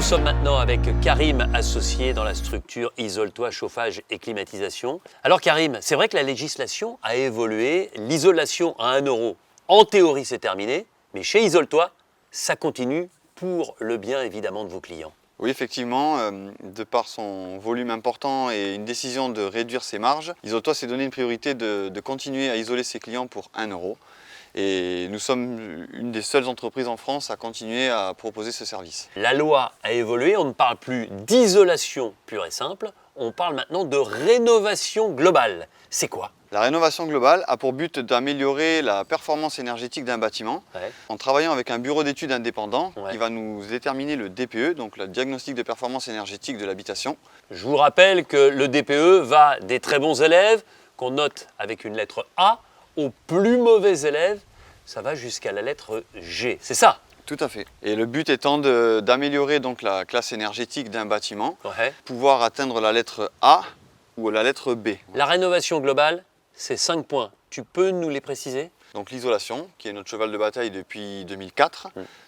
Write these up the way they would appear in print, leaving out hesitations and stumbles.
sommes maintenant avec Karim, associé dans la structure Isole-toi chauffage et climatisation. Alors Karim, c'est vrai que la législation a évolué, l'isolation à 1 €, en théorie c'est terminé, mais chez Isole-toi, ça continue pour le bien évidemment de vos clients. Oui, effectivement, de par son volume important et une décision de réduire ses marges, Isole-toi s'est donné une priorité de continuer à isoler ses clients pour 1 €. Et nous sommes une des seules entreprises en France à continuer à proposer ce service. La loi a évolué, on ne parle plus d'isolation pure et simple, on parle maintenant de rénovation globale. C'est quoi? La rénovation globale a pour but d'améliorer la performance énergétique d'un bâtiment en travaillant avec un bureau d'études indépendant qui va nous déterminer le DPE, donc le diagnostic de performance énergétique de l'habitation. Je vous rappelle que le DPE va des très bons élèves, qu'on note avec une lettre A, aux plus mauvais élèves, ça va jusqu'à la lettre G, c'est ça? Tout à fait. Et le but étant d'améliorer donc la classe énergétique d'un bâtiment, pouvoir atteindre la lettre A ou la lettre B. La rénovation globale, c'est 5 points. Tu peux nous les préciser? Donc l'isolation, qui est notre cheval de bataille depuis 2004.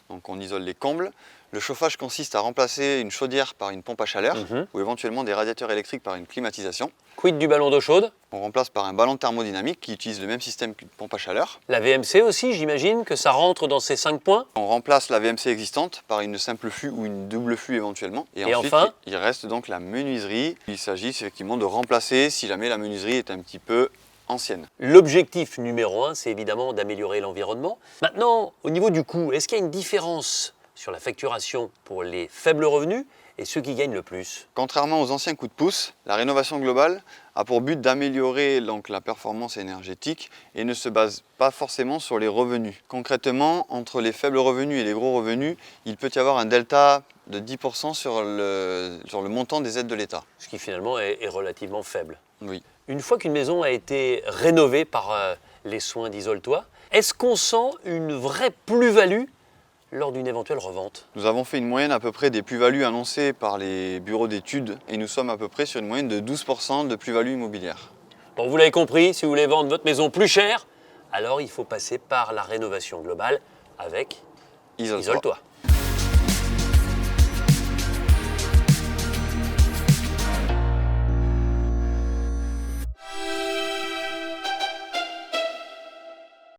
Donc on isole les combles. Le chauffage consiste à remplacer une chaudière par une pompe à chaleur ou éventuellement des radiateurs électriques par une climatisation. Quid du ballon d'eau chaude? On remplace par un ballon thermodynamique qui utilise le même système qu'une pompe à chaleur. La VMC aussi, j'imagine que ça rentre dans ces 5 points? On remplace la VMC existante par une simple flux ou une double flux éventuellement. Et ensuite, enfin, il reste donc la menuiserie. Il s'agit effectivement de remplacer si jamais la menuiserie est un petit peu ancienne. L'objectif numéro 1, c'est évidemment d'améliorer l'environnement. Maintenant, au niveau du coût, est-ce qu'il y a une différence sur la facturation pour les faibles revenus et ceux qui gagnent le plus? Contrairement aux anciens coups de pouce, la rénovation globale a pour but d'améliorer donc la performance énergétique et ne se base pas forcément sur les revenus. Concrètement, entre les faibles revenus et les gros revenus, il peut y avoir un delta de 10% sur le montant des aides de l'État. Ce qui finalement est relativement faible. Oui. Une fois qu'une maison a été rénovée par les soins d'Isole-toi, est-ce qu'on sent une vraie plus-value lors d'une éventuelle revente? Nous avons fait une moyenne à peu près des plus-values annoncées par les bureaux d'études et nous sommes à peu près sur une moyenne de 12% de plus-value immobilière. Bon, vous l'avez compris, si vous voulez vendre votre maison plus cher, alors il faut passer par la rénovation globale avec Isole-toi.